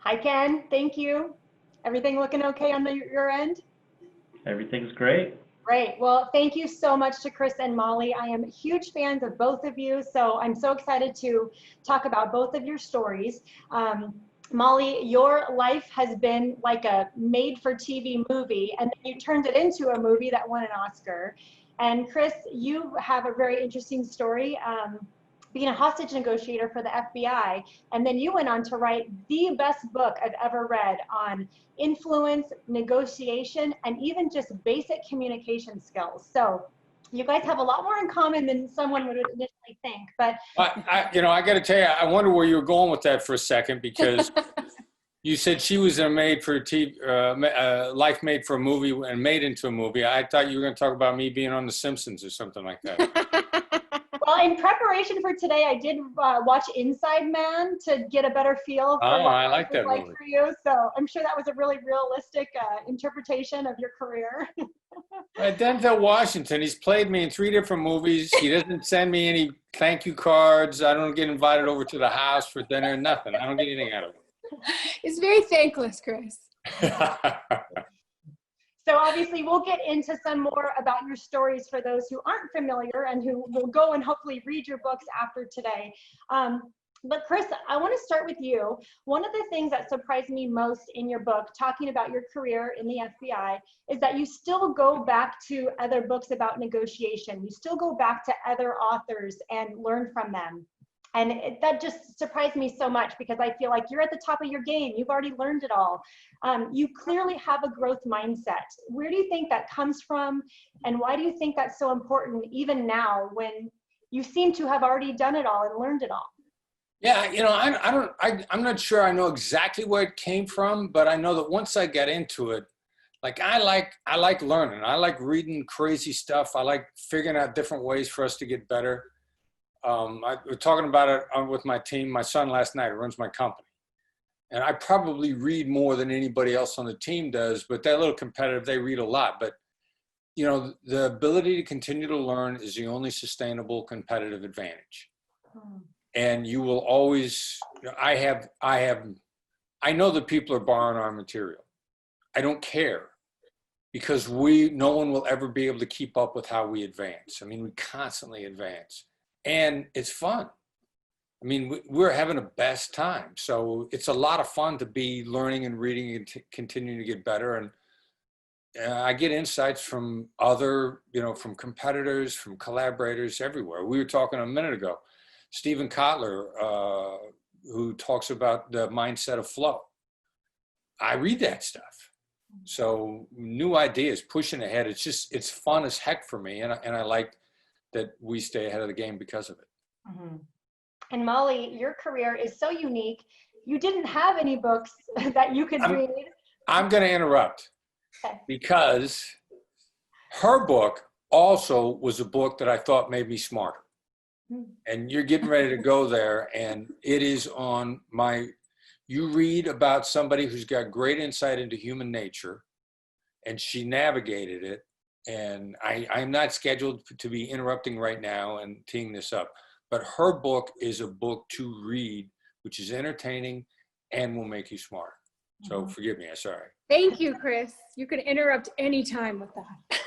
Hi, Ken. Thank you. Everything looking okay on your end? Everything's great. Great. Well, thank you so much to Chris and Molly. I am huge fans of both of you, so I'm so excited to talk about both of your stories. Um, Molly, your life has been like a made-for-TV movie, and then you turned it into a movie that won an Oscar. And Chris, you have a very interesting story, being a hostage negotiator for the FBI, and then you went on to write the best book I've ever read on influence, negotiation, and even just basic communication skills. So you guys have a lot more in common than someone would initially think. But I got to tell you, I wonder where you were going with that for a second, because you said she was a made for TV, life made for a movie and made into a movie. I thought you were going to talk about me being on The Simpsons or something like that. Well, in preparation for today, I did watch Inside Man to get a better feel for what I like it was that like movie for you. So I'm sure that was a really realistic interpretation of your career. Denzel Washington, he's played me in 3 different movies. He doesn't send me any thank you cards. I don't get invited over to the house for dinner, nothing. I don't get anything out of it. It's very thankless, Chris. So obviously we'll get into some more about your stories for those who aren't familiar and who will go and hopefully read your books after today. But Chris, I want to start with you. One of the things that surprised me most in your book, talking about your career in the FBI, is that you still go back to other books about negotiation. You still go back to other authors and learn from them. And that just surprised me so much, because I feel like you're at the top of your game. You've already learned it all. You clearly have a growth mindset. Where do you think that comes from? And why do you think that's so important even now when you seem to have already done it all and learned it all? Yeah, I'm not sure I know exactly where it came from, but I know that once I got into it, like I like learning. I like reading crazy stuff. I like figuring out different ways for us to get better. I was talking about it with my team, my son last night, who runs my company. And I probably read more than anybody else on the team does, but they're a little competitive. They read a lot. But, the ability to continue to learn is the only sustainable competitive advantage. And you will always, I know that people are borrowing our material. I don't care, because no one will ever be able to keep up with how we advance. I mean, we constantly advance. And it's fun. I mean, we're having the best time. So it's a lot of fun to be learning and reading and continuing to get better. And I get insights from from competitors, from collaborators everywhere. We were talking a minute ago, Stephen Kotler, who talks about the mindset of flow. I read that stuff. So new ideas, pushing ahead. It's fun as heck for me. And I like that we stay ahead of the game because of it. Mm-hmm. And Molly, your career is so unique. You didn't have any books that you could read. I'm going to interrupt because her book also was a book that I thought made me smarter. And you're getting ready to go there, and it is on you read about somebody who's got great insight into human nature, and she navigated it. And I'm not scheduled to be interrupting right now and teeing this up, but her book is a book to read, which is entertaining and will make you smart. So forgive me, I'm sorry. Thank you, Chris. You can interrupt anytime with that.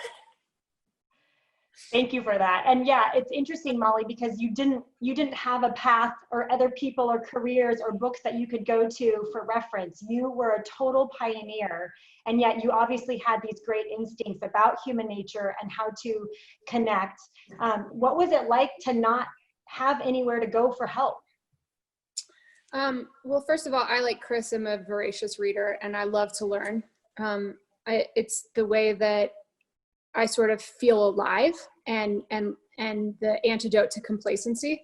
Thank you for that. And yeah, it's interesting, Molly, because you didn't have a path or other people or careers or books that you could go to for reference. You were a total pioneer, and yet you obviously had these great instincts about human nature and how to connect. What was it like to not have anywhere to go for help? Well, first of all, I, like Chris, am a voracious reader, and I love to learn. It's the way that I sort of feel alive and the antidote to complacency.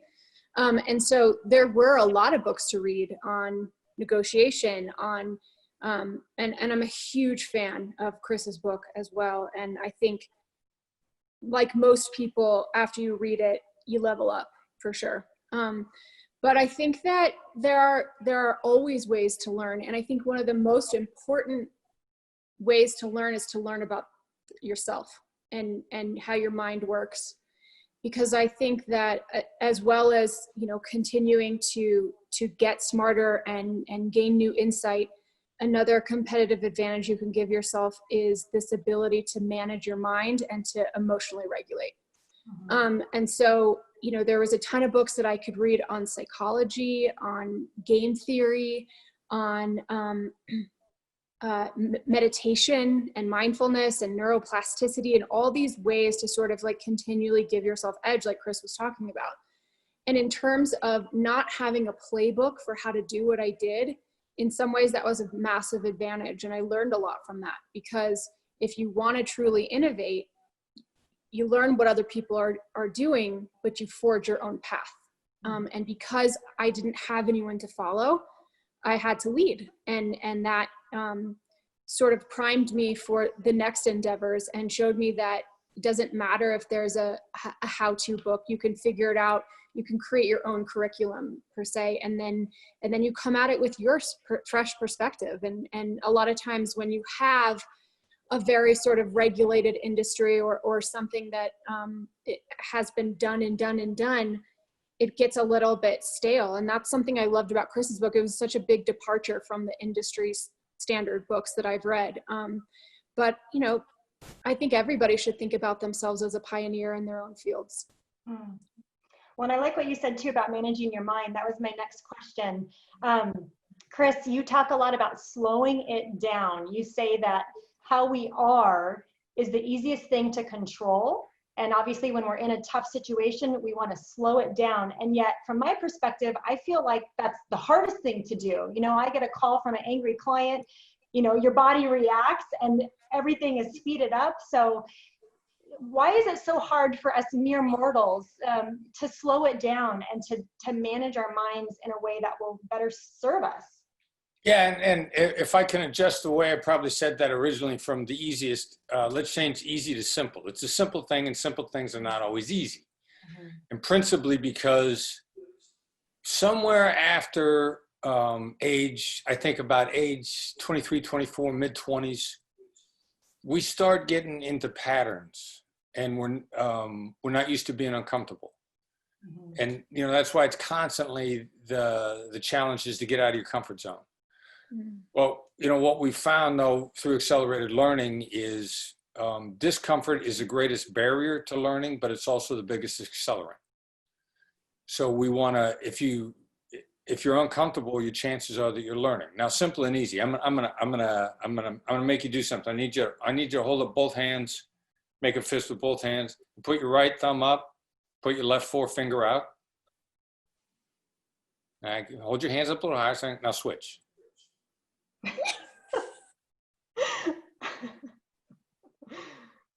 And so there were a lot of books to read on negotiation, and I'm a huge fan of Chris's book as well. And I think, like most people, after you read it, you level up for sure. But I think that there are always ways to learn. And I think one of the most important ways to learn is to learn about yourself and how your mind works. because I think that as well as, you know, continuing to get smarter and gain new insight, another competitive advantage you can give yourself is this ability to manage your mind and to emotionally regulate. And so, you know, there was a ton of books that I could read on psychology, on game theory, on meditation and mindfulness and neuroplasticity, and all these ways to sort of like continually give yourself edge, like Chris was talking about. And in terms of not having a playbook for how to do what I did, in some ways that was a massive advantage. And I learned a lot from that, because if you want to truly innovate, you learn what other people are doing, but you forge your own path. And because I didn't have anyone to follow, I had to lead. And that sort of primed me for the next endeavors and showed me that it doesn't matter if there's a how-to book. You can figure it out. You can create your own curriculum per se, and then you come at it with your fresh perspective. And a lot of times when you have a very sort of regulated industry or something that it has been done, it gets a little bit stale. And that's something I loved about Chris's book. It was such a big departure from the industry's standard books that I've read. But, you know, I think everybody should think about themselves as a pioneer in their own fields. Well, and I like what you said too about managing your mind. That was my next question. Chris, you talk a lot about slowing it down. You say that how we are is the easiest thing to control. And obviously when we're in a tough situation, we want to slow it down. And yet from my perspective, I feel like that's the hardest thing to do. You know, I get a call from an angry client, you know, your body reacts and everything is speeded up. So why is it so hard for us mere mortals to slow it down and to manage our minds in a way that will better serve us? Yeah, and if I can adjust the way I probably said that originally from the easiest, let's change easy to simple. It's a simple thing, and simple things are not always easy. And principally because somewhere after I think about age 23, 24, mid-20s, we start getting into patterns, and we're not used to being uncomfortable. And, you know, that's why it's constantly the challenge is to get out of your comfort zone. Well, you know, what we found though through accelerated learning is discomfort is the greatest barrier to learning, but it's also the biggest accelerant. So we want to, if you're uncomfortable, your chances are that you're learning. Now, simple and easy. I'm gonna make you do something. I need you to hold up both hands, make a fist with both hands, put your right thumb up, put your left forefinger out. Now, hold your hands up a little higher. Now switch.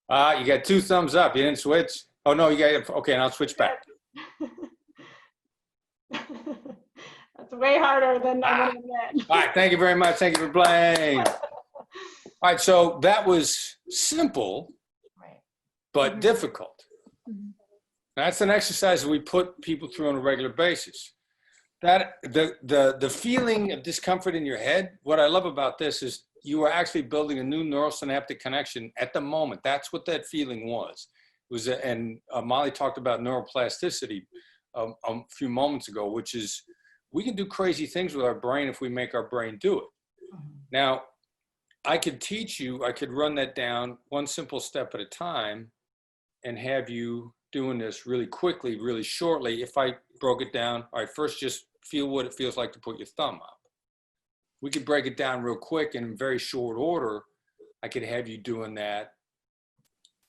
You got two thumbs up. You didn't switch. Oh no, you got, okay, now switch back. That's way harder than I would admit. All right, thank you very much. Thank you for playing. All right, so that was simple, but difficult. That's an exercise that we put people through on a regular basis. That the feeling of discomfort in your head, what I love about this is you are actually building a new neurosynaptic connection at the moment. That's what that feeling was. It was, and Molly talked about neuroplasticity a few moments ago, which is we can do crazy things with our brain if we make our brain do it. Now, I could teach you, I could run that down one simple step at a time and have you doing this really quickly, really shortly. If I broke it down, all right, first just feel what it feels like to put your thumb up. We could break it down real quick and in very short order. I could have you doing that.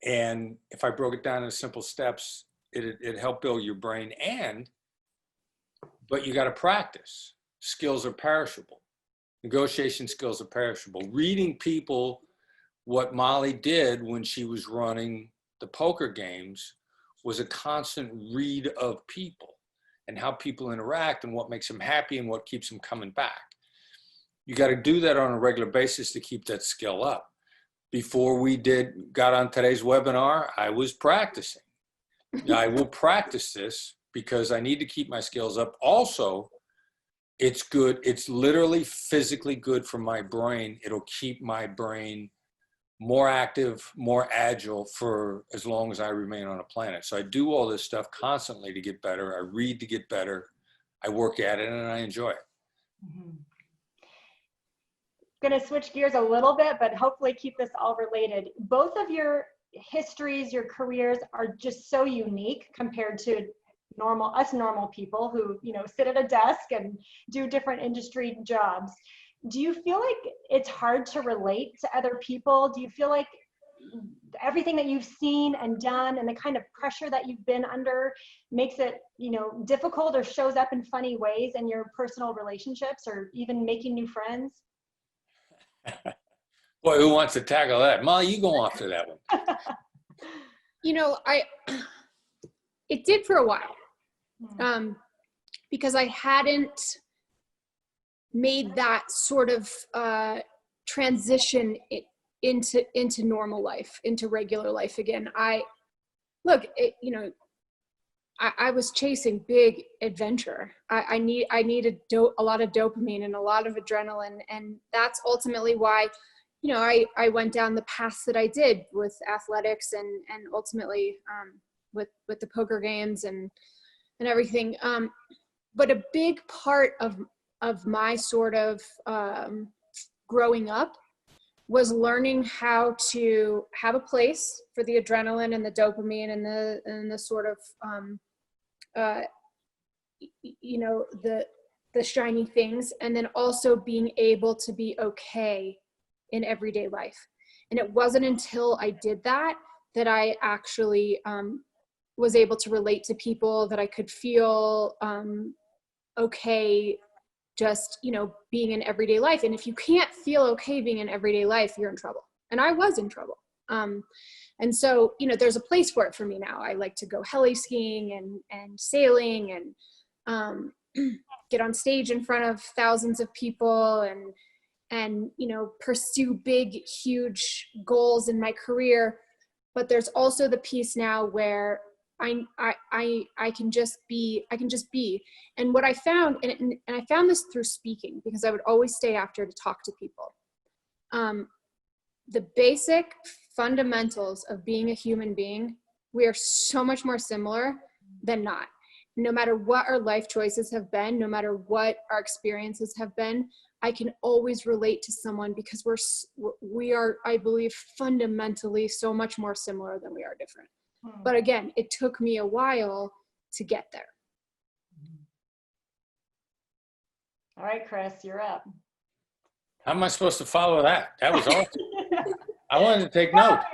And if I broke it down in simple steps, it'd help build your brain. But you got to practice. Skills are perishable. Negotiation skills are perishable. Reading people, what Molly did when she was running the poker games was a constant read of people and how people interact and what makes them happy and what keeps them coming back. You got to do that on a regular basis to keep that skill up. Before we got on today's webinar, I was practicing. I will practice this because I need to keep my skills up. Also, it's good. It's literally physically good for my brain. It'll keep my brain more active, more agile for as long as I remain on a planet. So I do all this stuff constantly to get better. I read to get better. I work at it and I enjoy it. Mm-hmm. Going to switch gears a little bit, but hopefully keep this all related. Both of your histories, your careers are just so unique compared to normal people who, you know, sit at a desk and do different industry jobs. Do you feel like it's hard to relate to other people? Do you feel like everything that you've seen and done and the kind of pressure that you've been under makes it, you know, difficult or shows up in funny ways in your personal relationships or even making new friends? Boy, who wants to tackle that? Molly, you go off to that one. You know, it did for a while, because I hadn't made that sort of transition into normal life, into regular life again. You know, I was chasing big adventure. I needed a lot of dopamine and a lot of adrenaline, and that's ultimately why, you know, I went down the paths that I did with athletics and ultimately with the poker games and everything. But a big part of my sort of growing up was learning how to have a place for the adrenaline and the dopamine and the sort of you know, the shiny things, and then also being able to be okay in everyday life. And it wasn't until I did that I actually was able to relate to people, that I could feel okay just, you know, being in everyday life. And if you can't feel okay being in everyday life, you're in trouble. And I was in trouble. And so, you know, there's a place for it for me now. I like to go heli skiing and sailing and get on stage in front of thousands of people and, you know, pursue big, huge goals in my career. But there's also the piece now where I can just be. And what I found, and I found this through speaking, because I would always stay after to talk to people. The basic fundamentals of being a human being, we are so much more similar than not. No matter what our life choices have been, no matter what our experiences have been, I can always relate to someone because we are, I believe, fundamentally so much more similar than we are different. But again, it took me a while to get there. All right, Chris, you're up. How am I supposed to follow that? That was awesome. I wanted to take notes.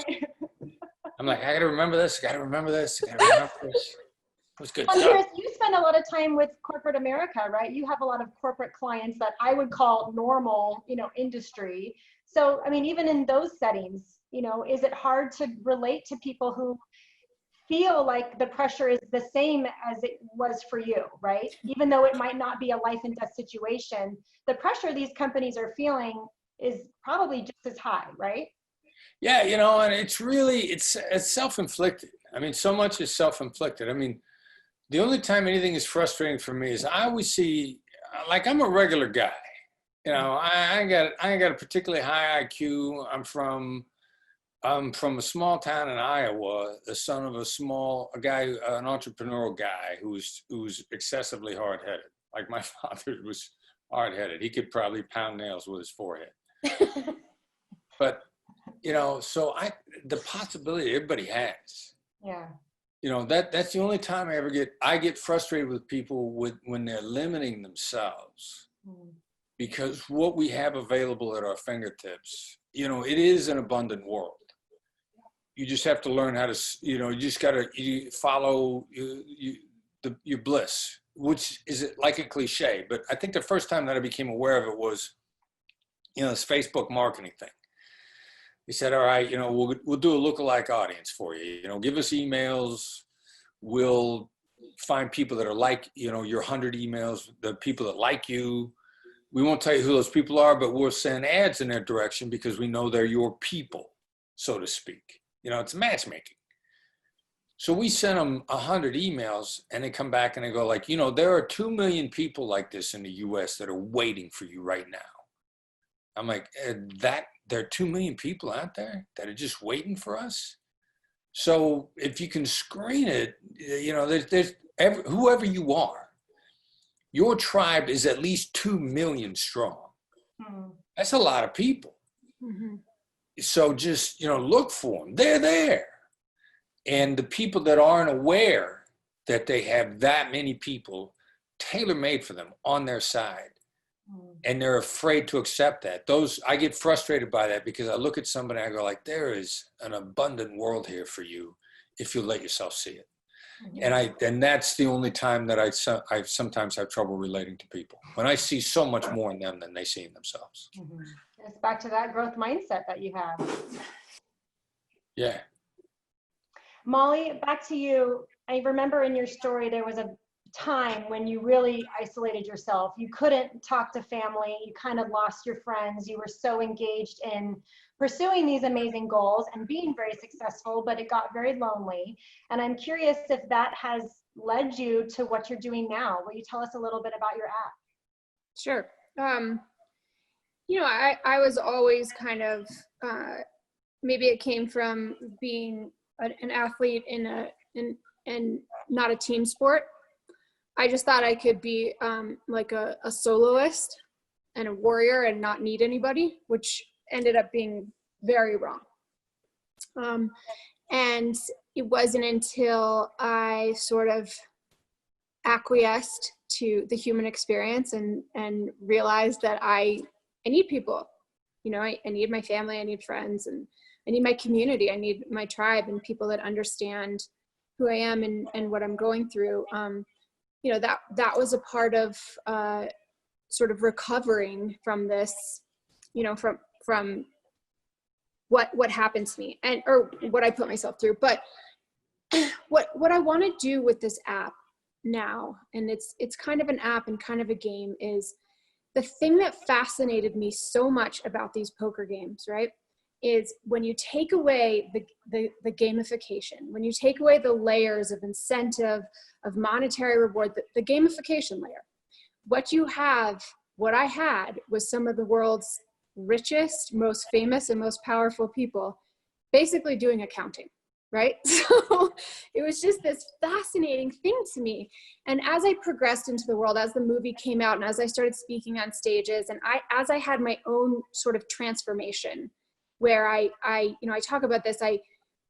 I'm like, I got to remember this. I got to remember this. I got to remember this. It was good Well, stuff. Chris, you spend a lot of time with corporate America, right? You have a lot of corporate clients that I would call normal, you know, industry. So, I mean, even in those settings, you know, is it hard to relate to people who feel like the pressure is the same as it was for you, right? Even though it might not be a life and death situation, the pressure these companies are feeling is probably just as high, right? Yeah, you know, and it's really, it's self-inflicted. I mean, so much is self-inflicted. I mean, the only time anything is frustrating for me is I always see, like, I'm a regular guy. You know, I ain't got a particularly high IQ. I'm from a small town in Iowa, the son of a guy, an entrepreneurial guy who's excessively hard-headed. Like my father was hard-headed. He could probably pound nails with his forehead. But, you know, so the possibility everybody has. Yeah. You know, that's the only time I get frustrated with people when they're limiting themselves. Because what we have available at our fingertips, you know, it is an abundant world. You just have to learn how to, you know, you just got to follow your bliss, which is like a cliche. But I think the first time that I became aware of it was, you know, this Facebook marketing thing. He said, all right, you know, we'll do a lookalike audience for you. You know, give us emails. We'll find people that are like, you know, your 100 emails, the people that like you. We won't tell you who those people are, but we'll send ads in their direction because we know they're your people, so to speak. You know, it's matchmaking. So we sent them 100 emails and they come back and they go like, you know, there are 2 million people like this in the US that are waiting for you right now. I'm like, there are 2 million people out there that are just waiting for us. So if you can screen it, you know, whoever you are, your tribe is at least 2 million strong. Mm. That's a lot of people. Mm-hmm. So just, you know, look for them. They're there. And the people that aren't aware that they have that many people tailor-made for them on their side, and they're afraid to accept that. I get frustrated by that, because I look at somebody and I go like, there is an abundant world here for you if you let yourself see it. Mm-hmm. And that's the only time that I sometimes have trouble relating to people, when I see so much more in them than they see in themselves. Mm-hmm. It's back to that growth mindset that you have. Yeah. Molly, back to you. I remember in your story, there was a time when you really isolated yourself. You couldn't talk to family. You kind of lost your friends. You were so engaged in pursuing these amazing goals and being very successful, but it got very lonely. And I'm curious if that has led you to what you're doing now. Will you tell us a little bit about your app? Sure. You know, I was always kind of, maybe it came from being an athlete in not a team sport. I just thought I could be like a soloist and a warrior and not need anybody, which ended up being very wrong. And it wasn't until I sort of acquiesced to the human experience and realized that I need people. You know, I need my family, I need friends, and I need my community, I need my tribe and people that understand who I am and what I'm going through. You know, that was a part of sort of recovering from this, you know, from what happened to me or what I put myself through. But what I want to do with this app now, and it's kind of an app and kind of a game, is the thing that fascinated me so much about these poker games, right, is when you take away the gamification, when you take away the layers of incentive, of monetary reward, the gamification layer, what I had was some of the world's richest, most famous, and most powerful people basically doing accounting, right? So it was just this fascinating thing to me. And as I progressed into the world, as the movie came out, and as I started speaking on stages, and as I had my own sort of transformation, where I talk about this, I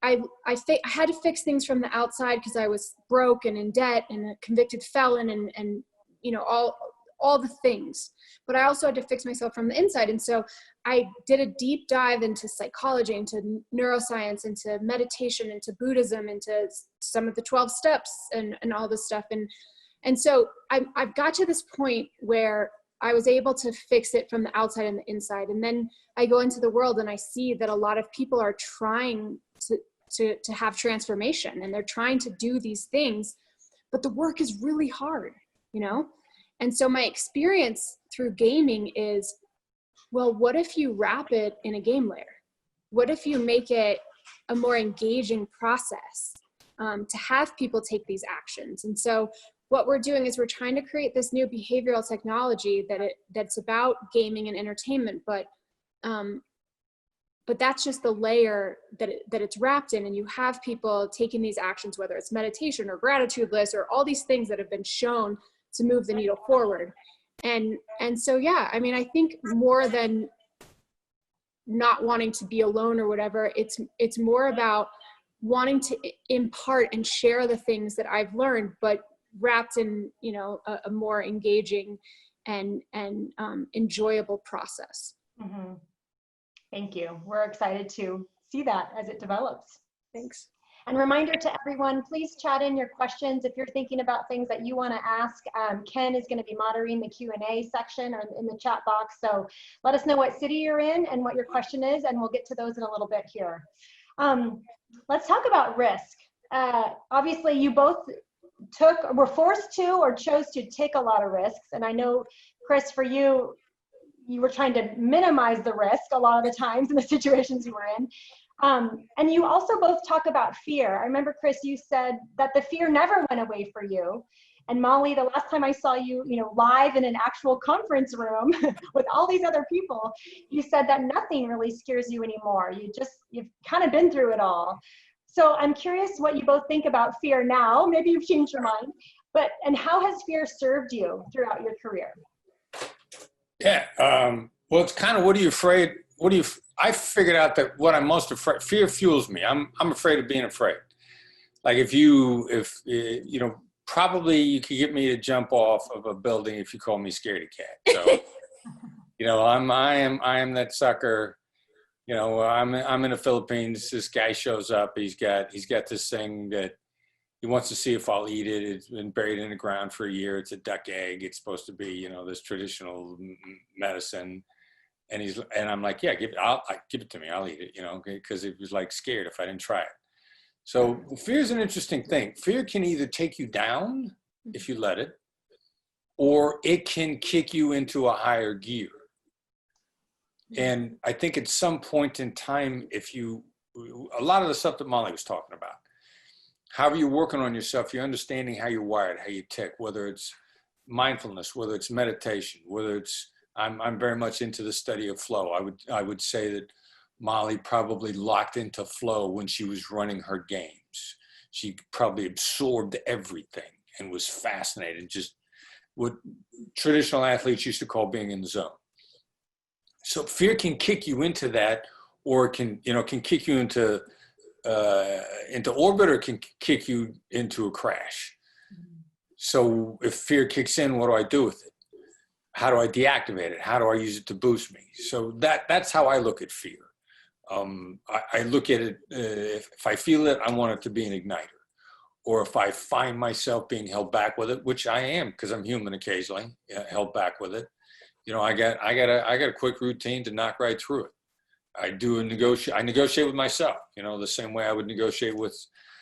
had to fix things from the outside because I was broke and in debt and a convicted felon and you know, all the things, but I also had to fix myself from the inside. And so I did a deep dive into psychology, into neuroscience, into meditation, into Buddhism, into some of the 12 steps and all this stuff. And so I've got to this point where I was able to fix it from the outside and the inside. And then I go into the world and I see that a lot of people are trying to have transformation, and they're trying to do these things, but the work is really hard, you know? And so my experience through gaming is, well, what if you wrap it in a game layer? What if you make it a more engaging process to have people take these actions? And so what we're doing is we're trying to create this new behavioral technology that's about gaming and entertainment, but that's just the layer that it's wrapped in. And you have people taking these actions, whether it's meditation or gratitude lists or all these things that have been shown to move the needle forward. And so, yeah, I mean, I think more than not wanting to be alone or whatever, it's more about wanting to impart and share the things that I've learned, but wrapped in, you know, a more engaging and enjoyable process. Mm-hmm. Thank you. We're excited to see that as it develops. Thanks. And reminder to everyone, please chat in your questions if you're thinking about things that you want to ask. Ken is going to be moderating the Q&A section or in the chat box. So let us know what city you're in and what your question is, and we'll get to those in a little bit here. Let's talk about risk. Obviously, you both were forced to or chose to take a lot of risks. And I know, Chris, for you, you were trying to minimize the risk a lot of the times in the situations you were in. And you also both talk about fear. I remember, Chris, you said that the fear never went away for you. And Molly, the last time I saw you, live in an actual conference room with all these other people, you said that nothing really scares you anymore. You've kind of been through it all. So I'm curious what you both think about fear now. Maybe you've changed your mind, and how has fear served you throughout your career? Yeah. Well, it's kind of, what are you afraid? I figured out that what I'm most afraid, fear fuels me. I'm afraid of being afraid. Like probably you could get me to jump off of a building if you call me scaredy cat. So, I am that sucker. I'm in the Philippines. This guy shows up. He's got this thing that he wants to see if I'll eat it. It's been buried in the ground for a year. It's a duck egg. It's supposed to be, this traditional medicine. And I'm like, yeah, give it to me. I'll eat it, because it was like scared if I didn't try it. So fear is an interesting thing. Fear can either take you down if you let it, or it can kick you into a higher gear. And I think at some point in time, a lot of the stuff that Molly was talking about, however you're working on yourself, you're understanding how you're wired, how you tick, whether it's mindfulness, whether it's meditation, whether it's, I'm very much into the study of flow. I would say that Molly probably locked into flow when she was running her games. She probably absorbed everything and was fascinated, just what traditional athletes used to call being in the zone. So fear can kick you into that, or it can kick you into orbit, or it can kick you into a crash. So if fear kicks in, what do I do with it? How do I deactivate it? How do I use it to boost me? So that's how I look at fear. I look at it, if I feel it, I want it to be an igniter. Or if I find myself being held back with it, which I am, because I'm human occasionally, held back with it. I got a quick routine to knock right through it. I negotiate with myself, the same way I would negotiate with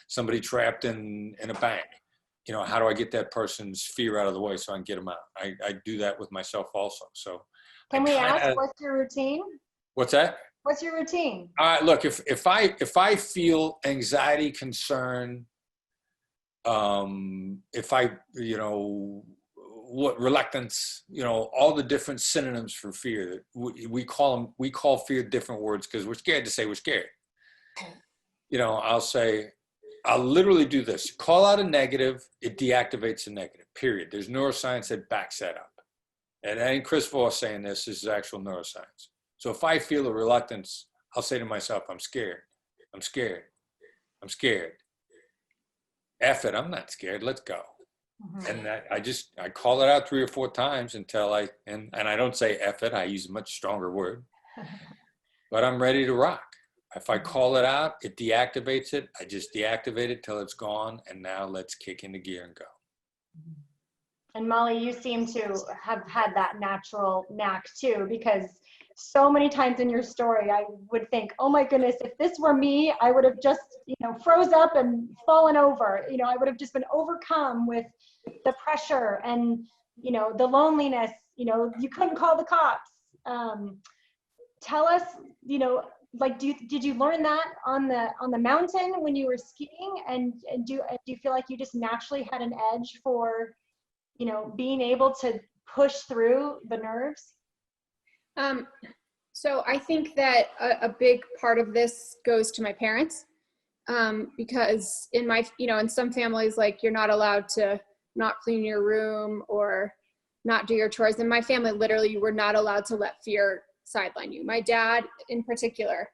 somebody trapped in a bank. How do I get that person's fear out of the way so I can get them out? I do that with myself also. So can we ask, what's your routine? What's that? What's your routine? Look, if I feel anxiety, concern, if I, reluctance, all the different synonyms for fear, we call fear different words because we're scared to say we're scared. I'll literally do this. Call out a negative, it deactivates a negative, period. There's neuroscience that backs that up. And I ain't Chris Voss saying this is actual neuroscience. So if I feel a reluctance, I'll say to myself, I'm scared. I'm scared. I'm scared. F it, I'm not scared, let's go. Mm-hmm. And I call it out 3 or 4 times until I don't say F it, I use a much stronger word, but I'm ready to rock. If I call it out, it deactivates it. I just deactivate it till it's gone. And now let's kick into gear and go. And Molly, you seem to have had that natural knack too, because so many times in your story, I would think, oh my goodness, if this were me, I would have just, froze up and fallen over. I would have just been overcome with the pressure and, the loneliness, you couldn't call the cops. Tell us, did you learn that on the mountain when you were skiing? And do you feel like you just naturally had an edge for, being able to push through the nerves? So I think that a big part of this goes to my parents, because in some families, like, you're not allowed to not clean your room or not do your chores. In my family, literally, you were not allowed to let fear sideline you. My dad in particular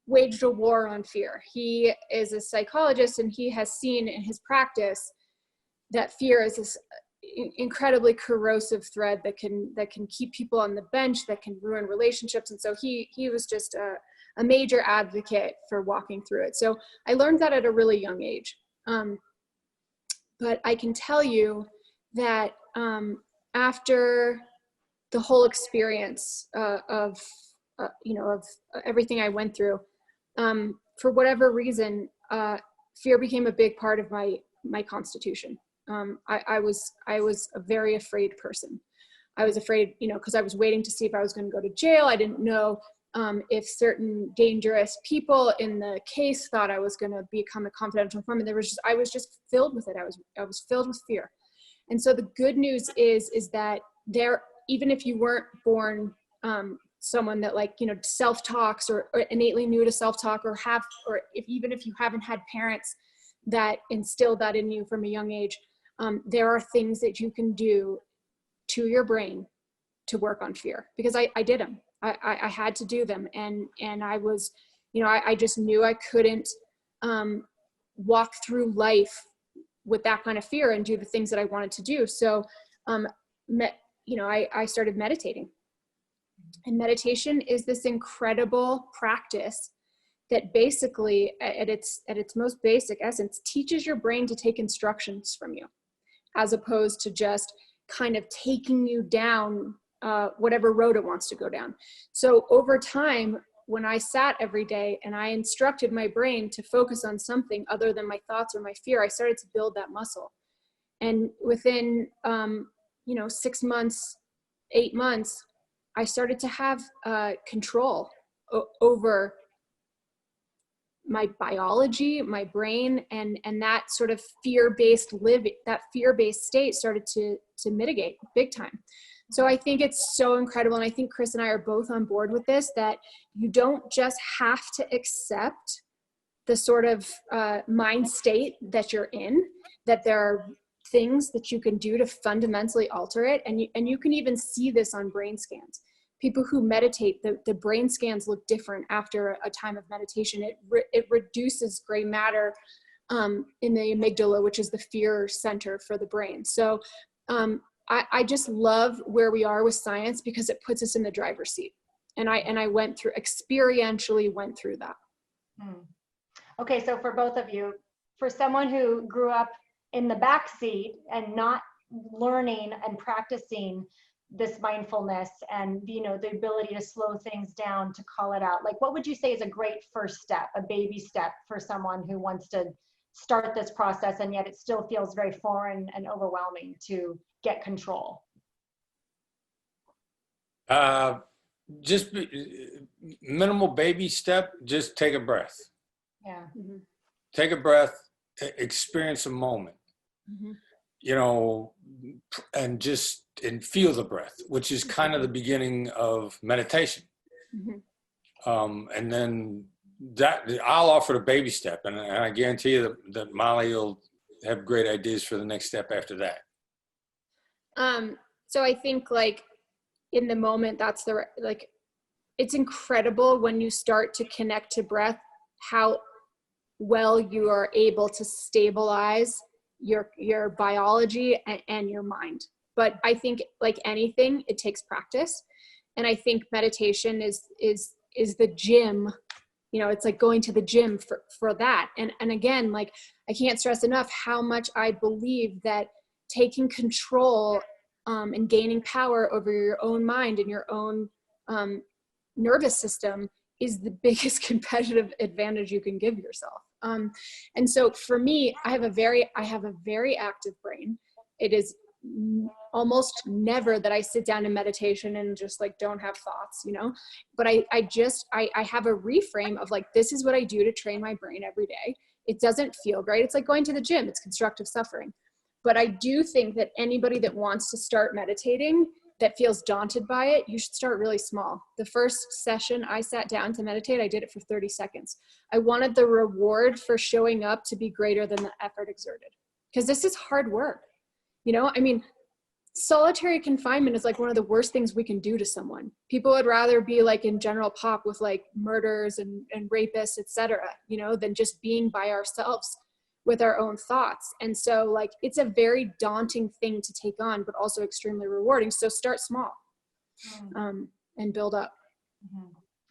waged a war on fear. He is a psychologist, and he has seen in his practice that fear is this incredibly corrosive thread that can keep people on the bench, that can ruin relationships. And so he was just a major advocate for walking through it. So I learned that at a really young age. But I can tell you that after the whole experience of everything I went through, for whatever reason, fear became a big part of my constitution. I was a very afraid person. I was afraid, because I was waiting to see if I was going to go to jail. I didn't know if certain dangerous people in the case thought I was going to become a confidential informant. I was just filled with it. I was filled with fear. And so the good news is that even if you weren't born someone that self-talks or innately knew to self-talk even if you haven't had parents that instilled that in you from a young age, there are things that you can do to your brain to work on fear, because I did them. I had to do them. And I was, I just knew I couldn't walk through life with that kind of fear and do the things that I wanted to do. So, I started meditating. And meditation is this incredible practice that basically, at its most basic essence, teaches your brain to take instructions from you, as opposed to just kind of taking you down whatever road it wants to go down. So over time, when I sat every day and I instructed my brain to focus on something other than my thoughts or my fear, I started to build that muscle. And within 6 months, 8 months, I started to have control over my biology, my brain, and that sort of fear-based state started to mitigate big time. So I think it's so incredible. And I think Chris and I are both on board with this, that you don't just have to accept the sort of mind state that you're in, that there are things that you can do to fundamentally alter it. And you can even see this on brain scans. People who meditate, the brain scans look different after a time of meditation. It reduces gray matter in the amygdala, which is the fear center for the brain. So I just love where we are with science, because it puts us in the driver's seat. And I experientially went through that. Okay, so for both of you, for someone who grew up in the back seat and not learning and practicing this mindfulness and the ability to slow things down, to call it out, what would you say is a great first step, a baby step for someone who wants to start this process and yet it still feels very foreign and overwhelming to get control? Just minimal baby step, just take a breath. Yeah. Mm-hmm. Take a breath, experience a moment, and feel the breath, which is kind of the beginning of meditation. And then I'll offer the baby step, and I guarantee you that Molly will have great ideas for the next step after that. So I think in the moment, it's incredible when you start to connect to breath, how well you are able to stabilize your biology and your mind. But I think like anything, it takes practice. And I think meditation is the gym. It's like going to the gym for that. And again, I can't stress enough how much I believe that taking control and gaining power over your own mind and your own nervous system is the biggest competitive advantage you can give yourself. And so for me, I have a very active brain. It is almost never that I sit down in meditation and just don't have thoughts, but I have a reframe of this is what I do to train my brain every day. It doesn't feel great. It's like going to the gym. It's constructive suffering. But I do think that anybody that wants to start meditating, that feels daunted by it, you should start really small. The first session I sat down to meditate, I did it for 30 seconds. I wanted the reward for showing up to be greater than the effort exerted. Because this is hard work. Solitary confinement is one of the worst things we can do to someone. People would rather be in general pop with murders and rapists, etc., than just being by ourselves with our own thoughts. And so it's a very daunting thing to take on, but also extremely rewarding. So start small and build up.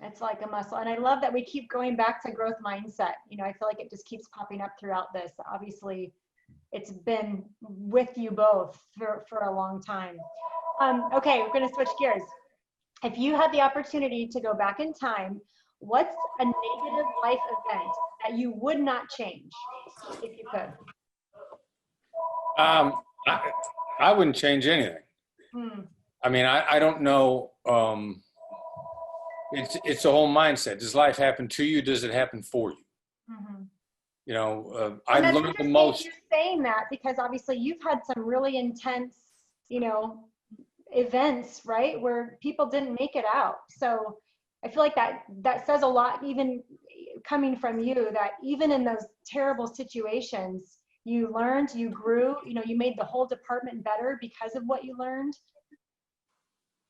It's like a muscle. And I love that we keep going back to growth mindset. I feel like it just keeps popping up throughout this. Obviously, it's been with you both for a long time. Okay, we're going to switch gears. If you had the opportunity to go back in time, what's a negative life event that you would not change if you could? I wouldn't change anything. I mean, I don't know. it's a whole mindset. Does life happen to you? Does it happen for you? Mm-hmm. You know, And I've that's learned the interesting most. you're saying that, because obviously you've had some really intense, you know, events, right, where people didn't make it out. So I feel like that says a lot, even coming from you, that even in those terrible situations, you learned, you grew, you know, you made the whole department better because of what you learned.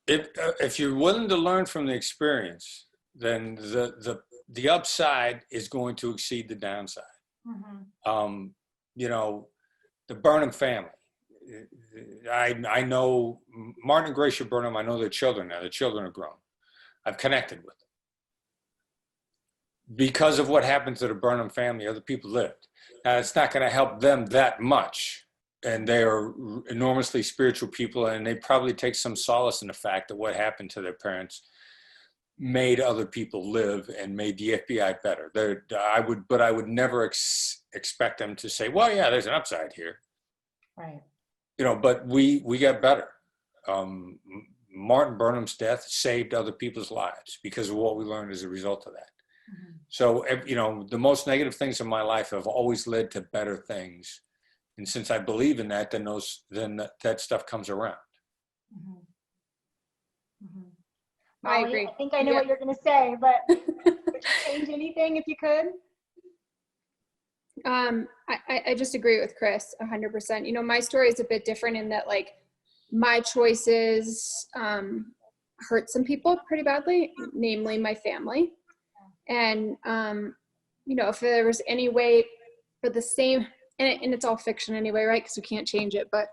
If you're willing to learn from the experience, then the upside is going to exceed the downside. Mm-hmm. You know, the Burnham family. I know Martin and Gracia Burnham. I know their children now. Their children are grown. I've connected with them. Because of what happened to the Burnham family, other people lived. Now, it's not going to help them that much. And they are enormously spiritual people, and they probably take some solace in the fact that what happened to their parents made other people live and made the FBI better. But I would never expect them to say, well, yeah, there's an upside here. Right. You know, but we got better. Martin Burnham's death saved other people's lives because of what we learned as a result of that. Mm-hmm. So, you know, the most negative things in my life have always led to better things. And since I believe in that, then that stuff comes around. Mm-hmm. Mm-hmm. I Molly, agree. I think I know what you're going to say, but would you change anything if you could? I just agree with Chris 100%. You know, my story is a bit different in that, like, my choices hurt some people pretty badly, namely my family. And, you know, if there was any way for the same, and it's all fiction anyway, right? Because we can't change it. But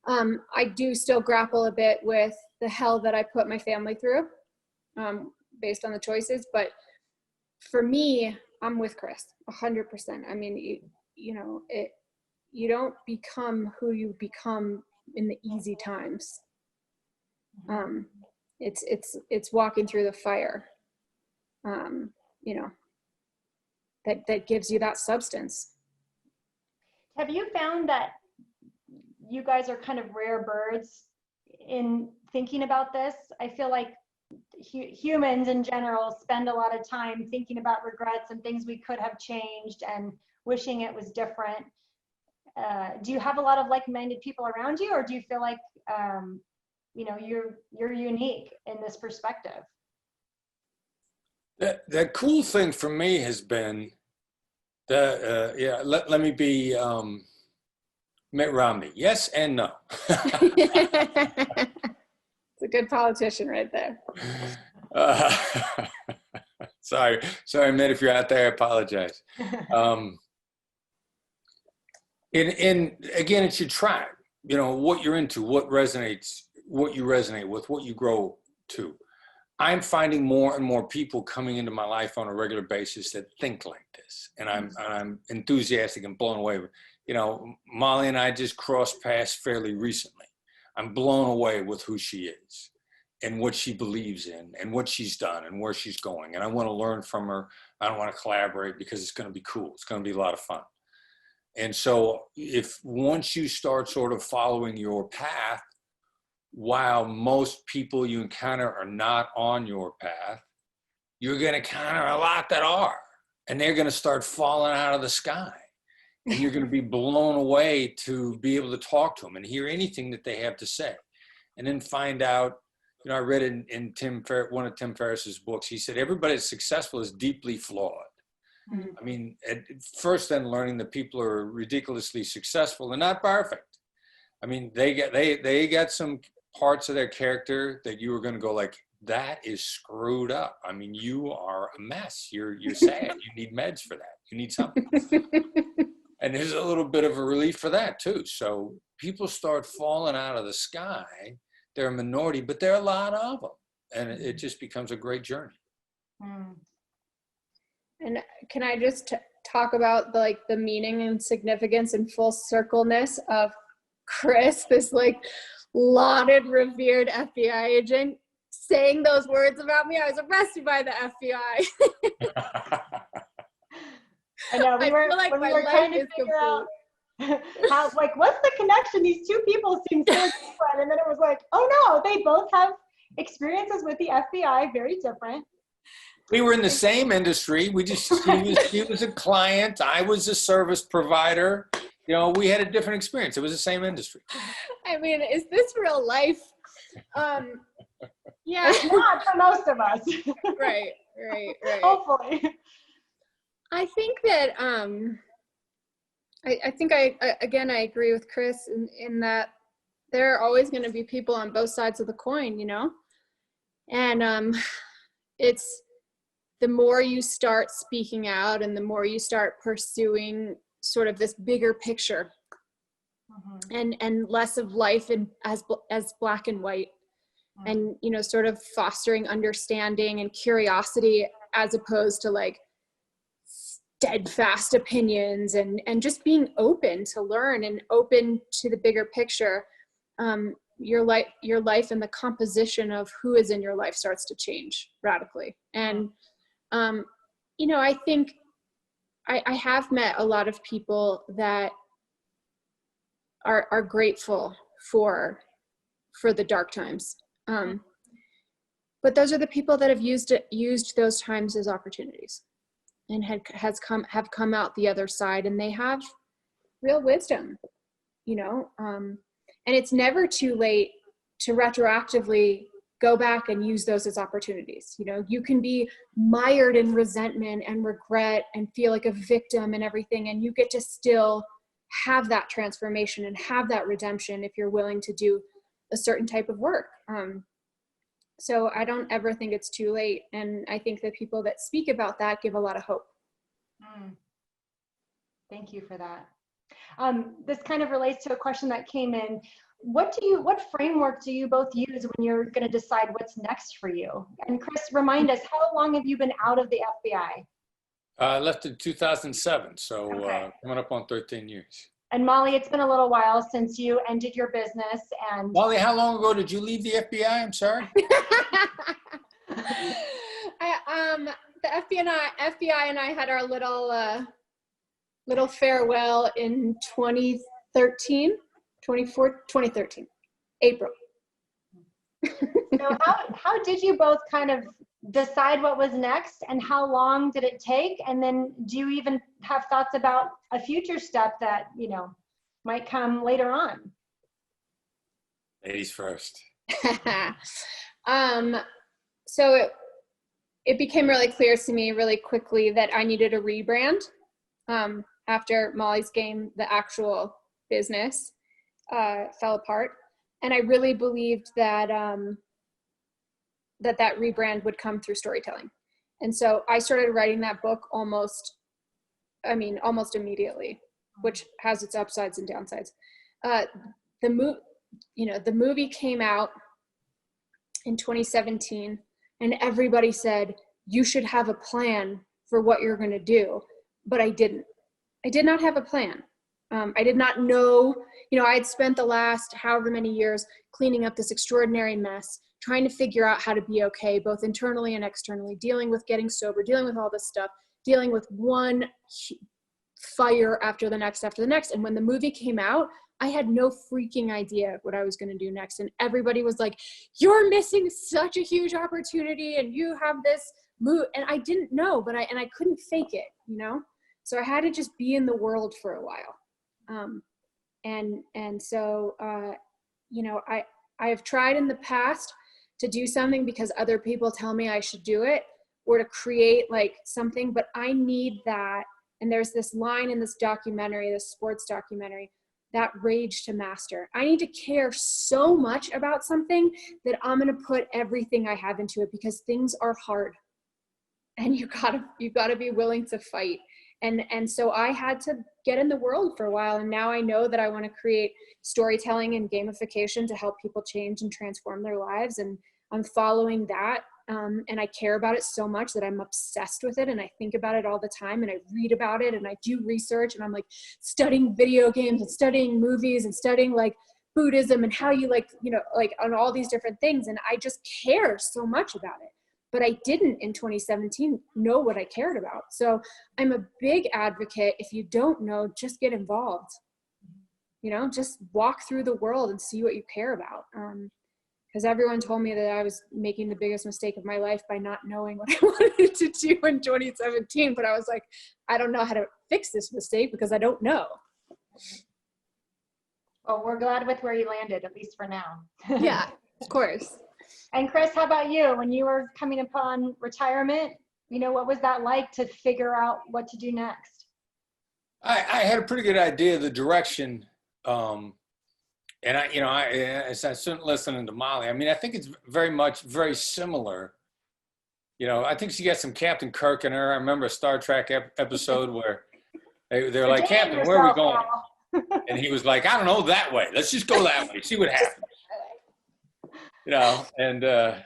I do still grapple a bit with the hell that I put my family through based on the choices. But for me, I'm with Chris 100%. I mean, you know, you don't become who you become in the easy times. It's walking through the fire, you know, that gives you that substance. Have you found that you guys are kind of rare birds in thinking about this? I feel like humans in general spend a lot of time thinking about regrets and things we could have changed and wishing it was different. Do you have a lot of like-minded people around you, or do you feel like you know, you're unique in this perspective? The cool thing for me has been let me be Mitt Romney. Yes and no. It's a good politician right there. Sorry, Mitt, if you're out there, I apologize. Again, it's your tribe. You know, what you're into, what resonates, what you resonate with, what you grow to. I'm finding more and more people coming into my life on a regular basis that think like this, and I'm enthusiastic and blown away. You know, Molly and I just crossed paths fairly recently. I'm blown away with who she is and what she believes in and what she's done and where she's going. And I want to learn from her. I don't want to collaborate because it's going to be cool. It's going to be a lot of fun. And so if once you start sort of following your path, while most people you encounter are not on your path, you're going to encounter a lot that are, and they're going to start falling out of the sky. And you're going to be blown away to be able to talk to them and hear anything that they have to say. And then find out, you know, I read in one of Tim Ferriss's books, he said, everybody that's successful is deeply flawed. Mm-hmm. I mean, at first then learning that people are ridiculously successful and not perfect. I mean, they got some parts of their character that you were going to go like, that is screwed up. I mean, you are a mess. You're sad. You need meds for that. You need something. And there's a little bit of a relief for that too. So people start falling out of the sky. They're a minority, but there are a lot of them. And it just becomes a great journey. Mm. And can I just talk about the meaning and significance and full circleness of Chris, this like lauded, revered FBI agent, saying those words about me? I was arrested by the FBI. I know, we were trying to figure out how, like, what's the connection? These two people seem so different. And then it was like, oh no, they both have experiences with the FBI, very different. We were in the same industry. She was a client. I was a service provider. You know, we had a different experience. It was the same industry. I mean, is this real life? Yeah. It's not for most of us. Right. Hopefully. I think that, I think I agree with Chris in that there are always going to be people on both sides of the coin, you know? And it's the more you start speaking out and the more you start pursuing sort of this bigger picture and less of life as black and white, and, you know, sort of fostering understanding and curiosity as opposed to like steadfast opinions and just being open to learn and open to the bigger picture. Your life and the composition of who is in your life starts to change radically. And, you know, I think I have met a lot of people that are grateful for the dark times. But those are the people that have used those times as opportunities and have come out the other side, and they have real wisdom, you know. And it's never too late to retroactively go back and use those as opportunities. You know, you can be mired in resentment and regret and feel like a victim and everything, and you get to still have that transformation and have that redemption if you're willing to do a certain type of work. So I don't ever think it's too late. And I think the people that speak about that give a lot of hope. Thank you for that. This kind of relates to a question that came in. What framework do you both use when you're going to decide what's next for you? And Chris, remind us, how long have you been out of the FBI? I left in 2007, so Okay. coming up on 13 years. And Molly, it's been a little while since you ended your business. And Molly, how long ago did you leave the FBI? I'm sorry. The FBI and I had our little farewell in 2013, April. so how did you both kind of decide what was next, and how long did it take? And then do you even have thoughts about a future step that, you know, might come later on? Ladies first. So it became really clear to me really quickly that I needed a rebrand. After Molly's game, the actual business fell apart. And I really believed that that rebrand would come through storytelling. And so I started writing that book almost immediately, which has its upsides and downsides. The movie came out in 2017, and everybody said, you should have a plan for what you're going to do. But I didn't. I did not have a plan. I did not know, you know, I had spent the last however many years cleaning up this extraordinary mess, trying to figure out how to be okay, both internally and externally, dealing with getting sober, dealing with all this stuff, dealing with one fire after the next. And when the movie came out, I had no freaking idea what I was going to do next. And everybody was like, you're missing such a huge opportunity and you have this move. And I didn't know, but I couldn't fake it, you know? So I had to just be in the world for a while. So, you know, I have tried in the past to do something because other people tell me I should do it, or to create like something, but I need that. And there's this line in this documentary, this sports documentary, that rage to master. I need to care so much about something that I'm going to put everything I have into it, because things are hard and you gotta be willing to fight. And so I had to get in the world for a while. And now I know that I want to create storytelling and gamification to help people change and transform their lives. And I'm following that. And I care about it so much that I'm obsessed with it. And I think about it all the time, and I read about it, and I do research, and I'm like studying video games and studying movies and studying like Buddhism and how you like, you know, like on all these different things. And I just care so much about it. But I didn't in 2017 know what I cared about. So I'm a big advocate. If you don't know, just get involved. You know, just walk through the world and see what you care about. because everyone told me that I was making the biggest mistake of my life by not knowing what I wanted to do in 2017. But I was like, I don't know how to fix this mistake because I don't know. Well, we're glad with where you landed, at least for now. Yeah, of course. And Chris, how about you? When you were coming upon retirement, you know, what was that like to figure out what to do next? I had a pretty good idea of the direction. And as I started listening to Molly, I mean, I think it's very similar. You know, I think she got some Captain Kirk in her. I remember a Star Trek episode where they're like, Captain, where are we going? And he was like, I don't know, that way. Let's just go that way, see what happens. You know, and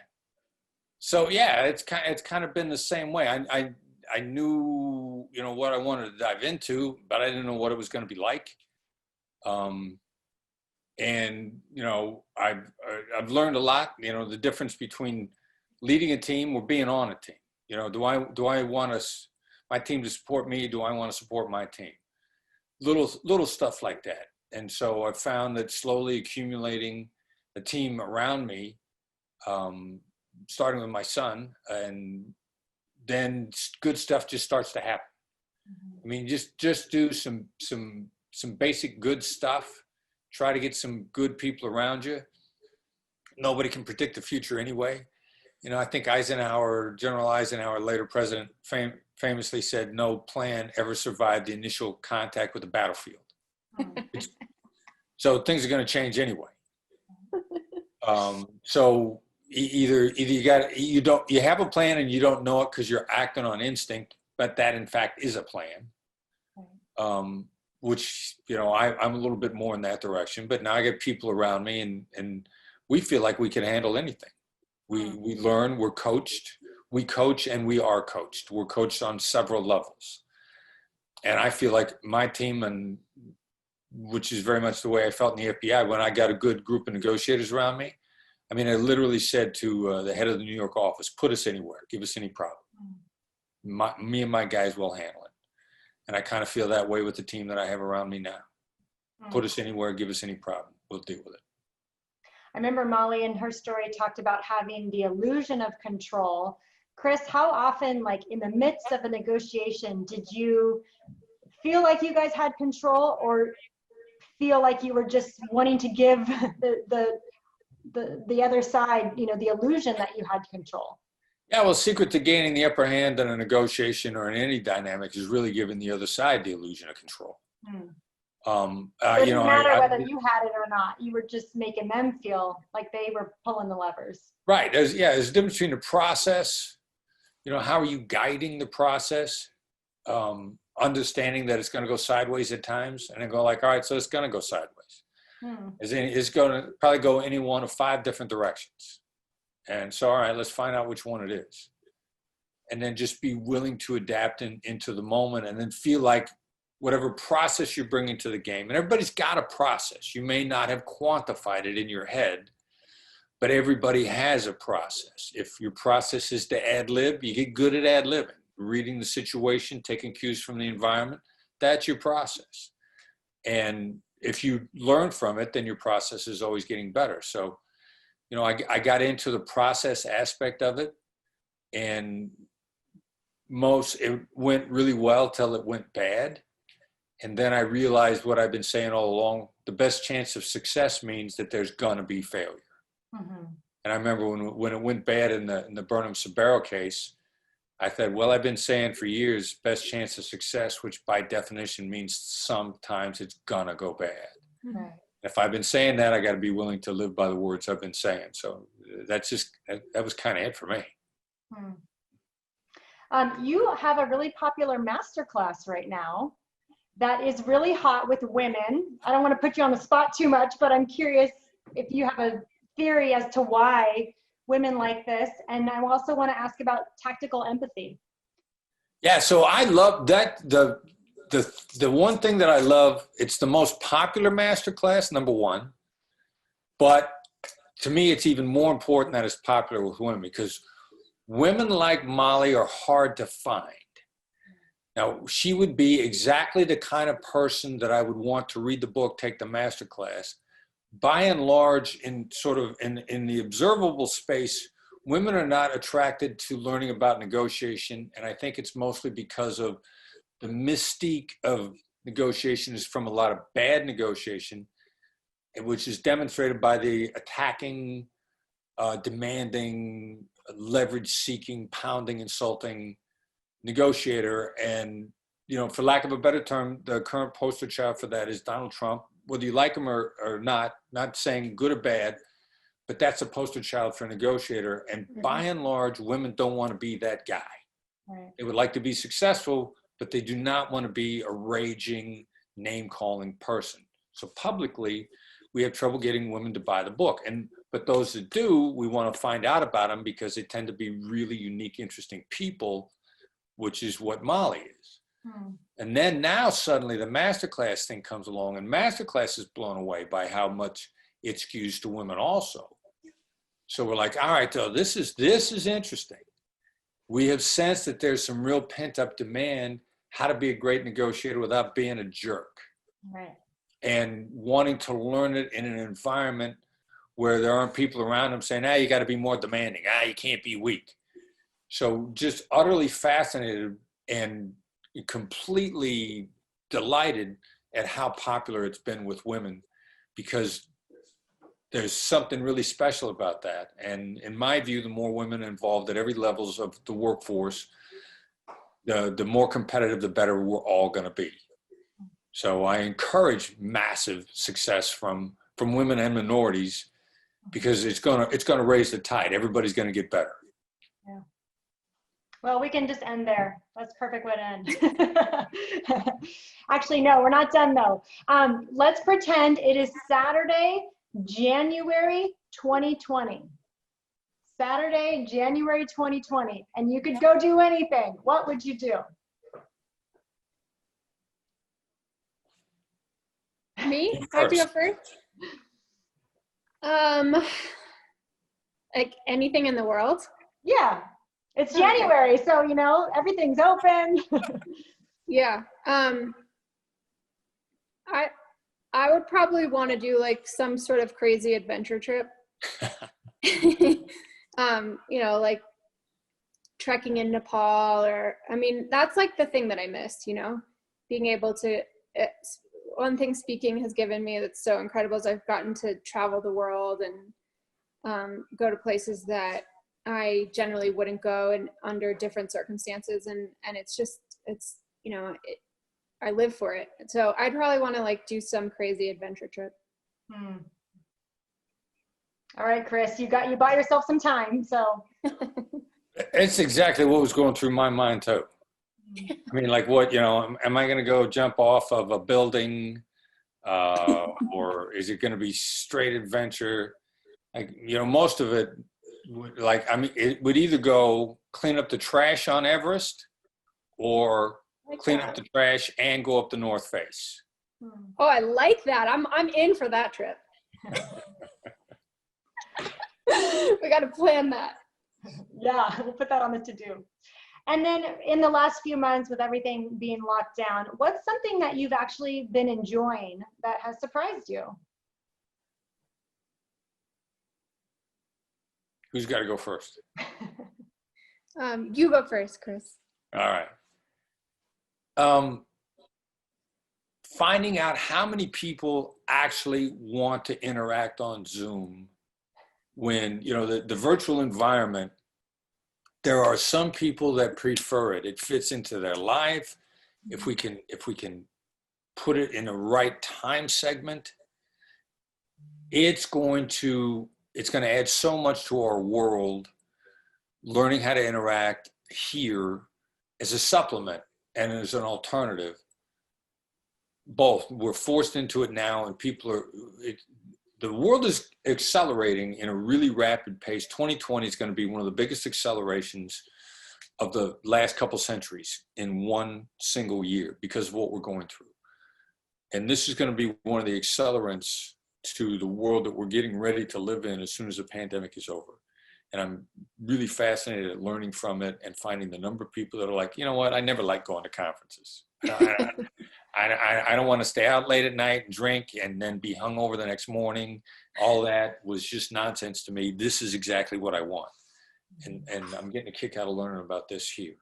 so yeah, it's kind of been the same way. I knew, you know, what I wanted to dive into, but I didn't know what it was going to be like. And you know, I've learned a lot. You know, the difference between leading a team or being on a team. You know, do I want my team to support me? Do I want to support my team? Little stuff like that. And so I found that slowly accumulating a team around me, starting with my son, and then good stuff just starts to happen. I mean, just do some basic good stuff. Try to get some good people around you. Nobody can predict the future anyway. You know, I think General Eisenhower, later president, famously said, no plan ever survived the initial contact with the battlefield. So things are going to change anyway. So either you have a plan and you don't know it because you're acting on instinct, but that in fact is a plan. Which, you know, I'm a little bit more in that direction, but now I get people around me and we feel like we can handle anything. We learn, we're coached, we coach, and we are coached. We're coached on several levels. And I feel like my team, and which is very much the way I felt in the FBI, when I got a good group of negotiators around me, I mean, I literally said to the head of the New York office, put us anywhere, give us any problem. Me and my guys will handle it. And I kind of feel that way with the team that I have around me now. Put us anywhere, give us any problem, we'll deal with it. I remember Molly in her story talked about having the illusion of control. Chris, how often, like in the midst of a negotiation, did you feel like you guys had control, or feel like you were just wanting to give the other side, you know, the illusion that you had control? Yeah, well, secret to gaining the upper hand in a negotiation or in any dynamic is really giving the other side the illusion of control. It didn't matter whether you had it or not. You were just making them feel like they were pulling the levers. Right. There's a difference between the process. You know, how are you guiding the process? Understanding that it's going to go sideways at times, and then go like, all right, so it's going to go sideways. It's going to probably go any one of 5 different directions. And so, all right, let's find out which one it is. And then just be willing to adapt into the moment, and then feel like whatever process you're bringing to the game, and everybody's got a process. You may not have quantified it in your head, but everybody has a process. If your process is to ad-lib, you get good at ad-libbing. Reading the situation, taking cues from the environment, that's your process. And if you learn from it, then your process is always getting better. So, you know, I got into the process aspect of it, and it went really well till it went bad. And then I realized what I've been saying all along: the best chance of success means that there's gonna be failure. And I remember when it went bad in the Burnham-Sabero case, I said, well, I've been saying for years, best chance of success, which by definition means sometimes it's gonna go bad. Right. If I've been saying that, I got to be willing to live by the words I've been saying. So that was kind of it for me. You have a really popular masterclass right now that is really hot with women. I don't want to put you on the spot too much, but I'm curious if you have a theory as to why women like this. And I also want to ask about tactical empathy. Yeah, so I love that. The one thing that I love, it's the most popular masterclass, number one. But to me, it's even more important that it's popular with women, because women like Molly are hard to find. Now, she would be exactly the kind of person that I would want to read the book, take the masterclass, by and large, in sort of in the observable space, women are not attracted to learning about negotiation. And I think it's mostly because of the mystique of negotiation is from a lot of bad negotiation, which is demonstrated by the attacking, demanding, leverage-seeking, pounding, insulting negotiator. And, you know, for lack of a better term, the current poster child for that is Donald Trump. Whether you like him or not saying good or bad, but that's a poster child for a negotiator. And by and large, women don't want to be that guy. Right. They would like to be successful, but they do not want to be a raging, name-calling person. So publicly, we have trouble getting women to buy the book. But those that do, we want to find out about them because they tend to be really unique, interesting people, which is what Molly is. And then now suddenly the masterclass thing comes along, and masterclass is blown away by how much it skews to women also. So we're like, all right, so this is interesting. We have sensed that there's some real pent-up demand, how to be a great negotiator without being a jerk. Right. And wanting to learn it in an environment where there aren't people around them saying, you got to be more demanding. You can't be weak. So just utterly fascinated and completely delighted at how popular it's been with women, because there's something really special about that. And in my view, the more women involved at every levels of the workforce, the more competitive, the better we're all going to be. So I encourage massive success from women and minorities, because it's going to raise the tide. Everybody's going to get better. Yeah. Well, we can just end there. That's a perfect way to end. Actually, no, we're not done though. Let's pretend it is Saturday, January 2020. Saturday, January 2020, and you could go do anything. What would you do? Me? I have to go first? Like anything in the world? Yeah, it's January, so you know everything's open. Yeah. I would probably want to do like some sort of crazy adventure trip. You know, like trekking in Nepal, or I mean, that's like the thing that I missed, you know, being able to, one thing speaking has given me that's so incredible is I've gotten to travel the world and go to places that I generally wouldn't go and under different circumstances. And it's just, it's, you know, I live for it. So I'd probably want to like do some crazy adventure trip. All right, Chris, you bought yourself some time, so. It's exactly what was going through my mind too. I mean, like what, you know, am I going to go jump off of a building, or is it going to be straight adventure? Like, you know, most of it would, like, I mean, it would either go clean up the trash on Everest, or clean up the trash and go up the North Face. Oh, I like that. I'm in for that trip. We got to plan that. Yeah, we'll put that on the to-do. And then in the last few months with everything being locked down, what's something that you've actually been enjoying that has surprised you? Who's got to go first? You go first, Chris. All right. Finding out how many people actually want to interact on Zoom when, you know, the virtual environment, there are some people that prefer it. It fits into their life. If we can put it in the right time segment, it's going to add so much to our world, learning how to interact here as a supplement and as an alternative. Both, we're forced into it now, and the world is accelerating in a really rapid pace. 2020 is going to be one of the biggest accelerations of the last couple centuries in one single year because of what we're going through. And this is going to be one of the accelerants to the world that we're getting ready to live in as soon as the pandemic is over. And I'm really fascinated at learning from it and finding the number of people that are like, you know what, I never liked going to conferences. I don't want to stay out late at night and drink and then be hungover the next morning. All that was just nonsense to me. This is exactly what I want. And I'm getting a kick out of learning about this here.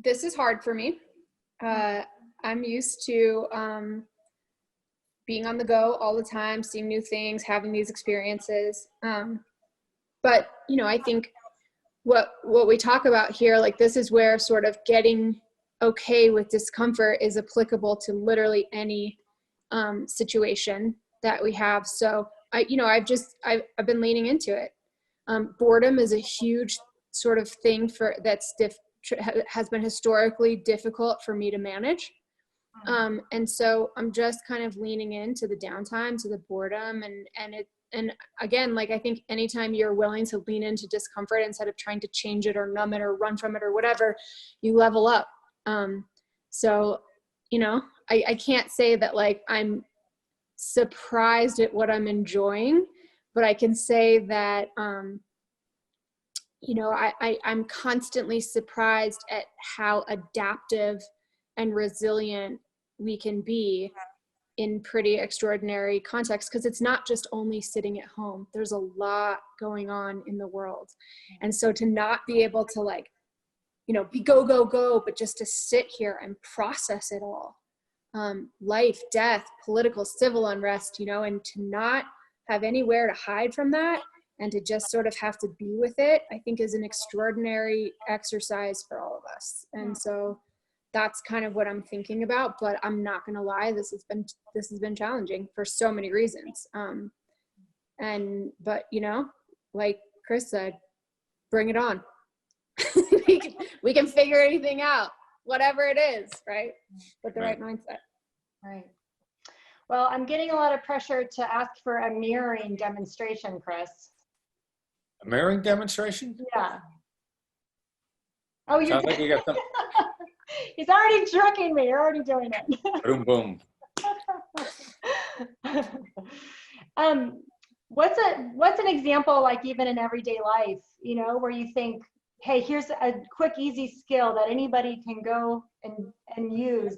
This is hard for me. I'm used to being on the go all the time, seeing new things, having these experiences. But, you know, I think what we talk about here, like this is where sort of getting okay with discomfort is applicable to literally any situation that we have. So I've been leaning into it. Boredom is a huge sort of thing has been historically difficult for me to manage. And so I'm just kind of leaning into the downtime, to the boredom, and again, like I think anytime you're willing to lean into discomfort instead of trying to change it or numb it or run from it or whatever, you level up. So, you know, I can't say that like I'm surprised at what I'm enjoying, but I can say that, you know, I'm constantly surprised at how adaptive and resilient we can be in pretty extraordinary contexts, because it's not just only sitting at home. There's a lot going on in the world. And so to not be able to like, you know, be go, but just to sit here and process it all, life, death, political, civil unrest, you know, and to not have anywhere to hide from that and to just sort of have to be with it, I think is an extraordinary exercise for all of us. And so that's kind of what I'm thinking about, but I'm not going to lie. This has been challenging for so many reasons. But you know, like Chris said, bring it on. we can figure anything out, whatever it is, right? With the right mindset. Right. Well, I'm getting a lot of pressure to ask for a mirroring demonstration, Chris. A mirroring demonstration? Yeah. Oh, you Sounds like you got some. He's already tricking me. You're already doing it. Boom, boom. What's an example, like even in everyday life, you know, where you think, hey, here's a quick, easy skill that anybody can go and use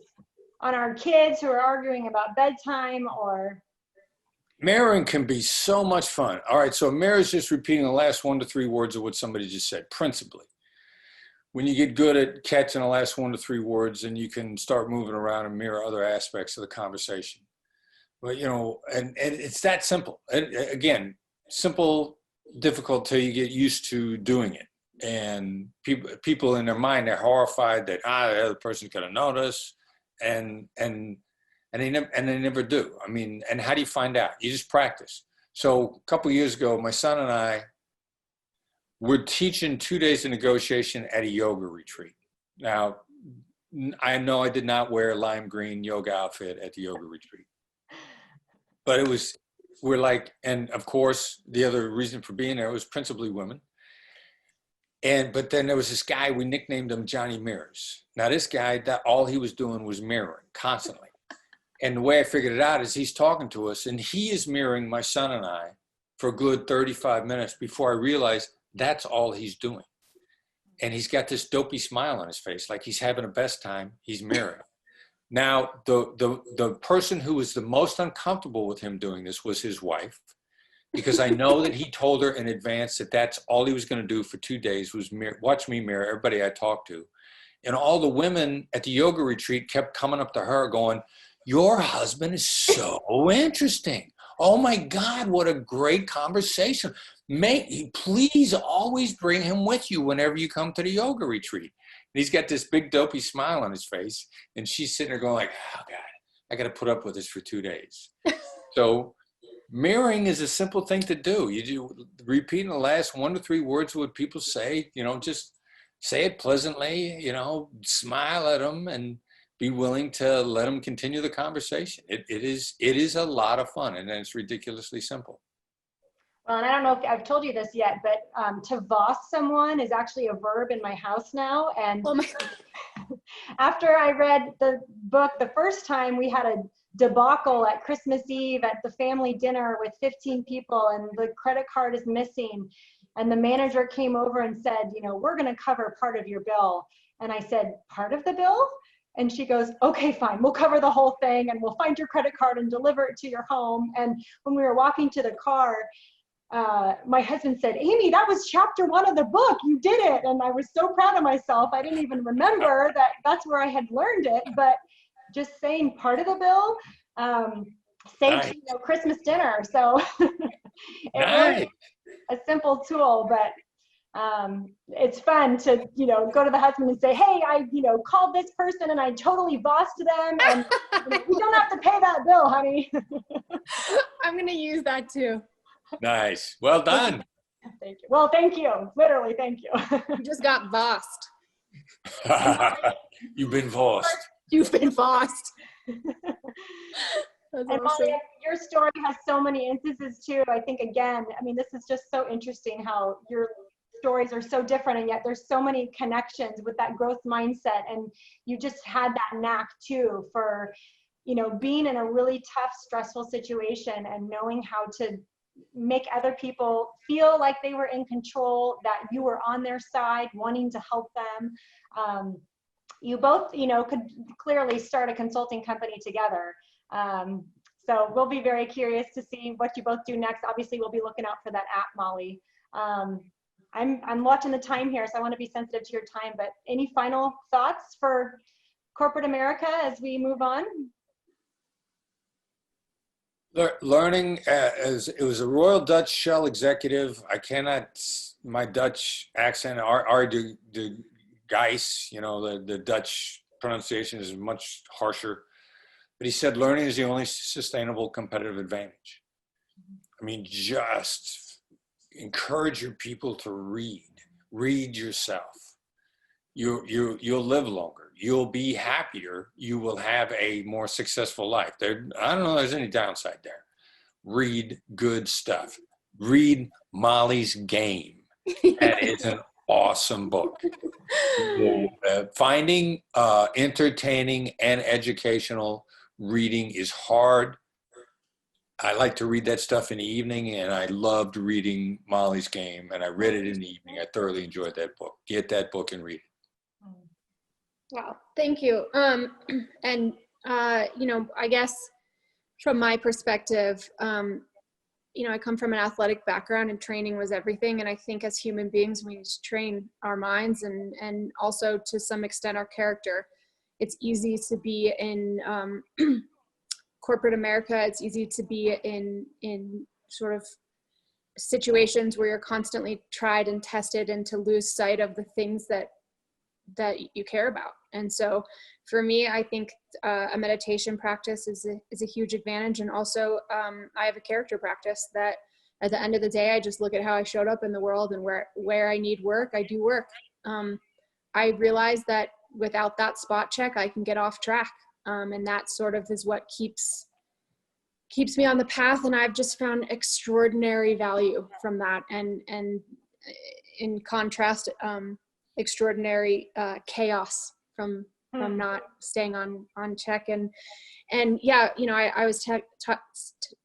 on our kids who are arguing about bedtime or. Mirroring can be so much fun. All right, so mirror is just repeating the last 1 to 3 words of what somebody just said, principally. When you get good at catching the last 1 to 3 words, then you can start moving around and mirror other aspects of the conversation. But, you know, and it's that simple. And again, simple, difficult till you get used to doing it. And people in their mind, they're horrified that, the other person's going to notice. And they never do. I mean, and how do you find out? You just practice. So a couple of years ago, my son and I were teaching 2 days of negotiation at a yoga retreat. Now, I know I did not wear a lime green yoga outfit at the yoga retreat, but we're like, and of course, the other reason for being there was principally women. But then there was this guy, we nicknamed him Johnny Mirrors. Now this guy, that all he was doing was mirroring constantly. And the way I figured it out is he's talking to us and he is mirroring my son and I for a good 35 minutes before I realized that's all he's doing. And he's got this dopey smile on his face, like he's having the best time. He's mirroring. Now, the person who was the most uncomfortable with him doing this was his wife, because I know that he told her in advance that that's all he was going to do for 2 days was watch me mirror everybody I talked to. And all the women at the yoga retreat kept coming up to her going, "Your husband is so interesting. Oh my God, what a great conversation. Please always bring him with you whenever you come to the yoga retreat." And he's got this big dopey smile on his face. And she's sitting there going like, "Oh God, I got to put up with this for 2 days." So mirroring is a simple thing to do. You do repeating the last 1 to 3 words of what people say, you know, just say it pleasantly, you know, smile at them and be willing to let them continue the conversation. It is a lot of fun, and it's ridiculously simple. Well, and I don't know if I've told you this yet, but to Voss someone is actually a verb in my house now. And Oh my God. After I read the book the first time, we had a debacle at Christmas Eve at the family dinner with 15 people, and the credit card is missing. And the manager came over and said, you know, we're going to cover part of your bill. And I said, part of the bill? And she goes, okay, fine, we'll cover the whole thing and we'll find your credit card and deliver it to your home. And when we were walking to the car, my husband said, Amy, that was chapter 1 of the book. You did it. And I was so proud of myself. I didn't even remember that that's where I had learned it. But just saying part of the bill saved, you know, Christmas dinner. So it really is a simple tool, but it's fun to, you know, go to the husband and say, hey, I, you know, called this person and I totally bossed them, and you know, you don't have to pay that bill, honey. I'm going to use that too. Nice. Well done. Thank you. Well, thank you. Literally, thank you. You just got bossed. You've been Vossed. You've been bossed. That's And awesome. Molly, your story has so many instances too. I think, again, I mean, this is just so interesting how your stories are so different, and yet there's so many connections with that growth mindset. And you just had that knack too for, you know, being in a really tough, stressful situation and knowing how to make other people feel like they were in control, that you were on their side, wanting to help them. You both, you know, could clearly start a consulting company together. So we'll be very curious to see what you both do next. Obviously, we'll be looking out for that app, Molly. I'm watching the time here, so I want to be sensitive to your time, but any final thoughts for corporate America as we move on? Learning, as it was a Royal Dutch Shell executive. I cannot, my Dutch accent, are the Geis, you know, the Dutch pronunciation is much harsher. But he said learning is the only sustainable competitive advantage. I mean, just encourage your people to read yourself. You'll live longer. You'll be happier. You will have a more successful life. I don't know if there's any downside there. Read good stuff. Read Molly's Game. That is an awesome book. Finding entertaining and educational reading is hard. I like to read that stuff in the evening, and I loved reading Molly's Game, and I read it in the evening. I thoroughly enjoyed that book. Get that book and read it. Wow, thank you. And you know, I guess from my perspective, you know, I come from an athletic background, and training was everything. And I think as human beings, we need to train our minds and also to some extent our character. It's easy to be in corporate America. It's easy to be in sort of situations where you're constantly tried and tested, and to lose sight of the things that you care about. And so for me, I think a meditation practice is a huge advantage. And also I have a character practice that at the end of the day, I just look at how I showed up in the world, and where I need work, I do work. I realized that without that spot check, I can get off track. And that sort of is what keeps me on the path. And I've just found extraordinary value from that. And in contrast, extraordinary chaos from not staying on check. And yeah, you know, I was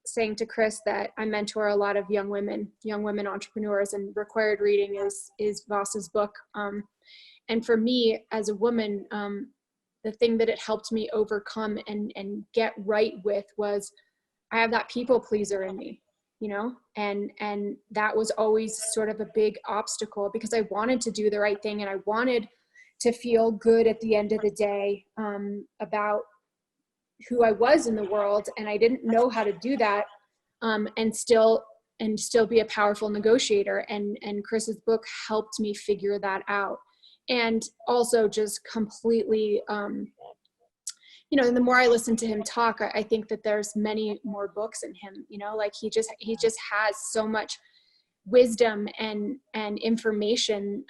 saying to Chris that I mentor a lot of young women entrepreneurs, and required reading is Voss's book. And for me as a woman, the thing that it helped me overcome and get right with was I have that people pleaser in me, you know, and that was always sort of a big obstacle, because I wanted to do the right thing, and I wanted to feel good at the end of the day about who I was in the world. And I didn't know how to do that and still be a powerful negotiator. And Chris's book helped me figure that out. And also just completely, you know, and the more I listen to him talk, I think that there's many more books in him, you know, like he just has so much wisdom and information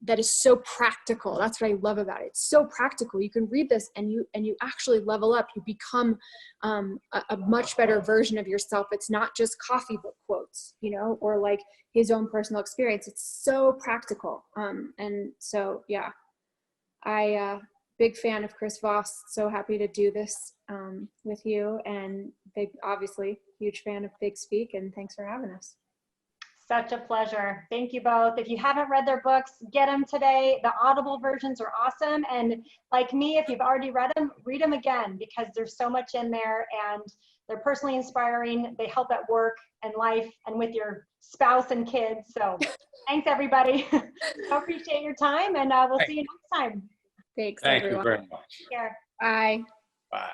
that is so practical. That's what I love about it. It's so practical. You can read this and you actually level up. You become a much better version of yourself. It's not just coffee book quotes, you know, or like his own personal experience. It's so practical. And so, yeah, big fan of Chris Voss. So happy to do this with you, and obviously huge fan of BigSpeak, and thanks for having us. Such a pleasure. Thank you both. If you haven't read their books, get them today. The Audible versions are awesome. And like me, if you've already read them again, because there's so much in there and they're personally inspiring. They help at work and life and with your spouse and kids. So thanks, everybody. I appreciate your time, and we'll see you next time. Thanks, Thank everyone. you very much. Take care. Bye. Bye.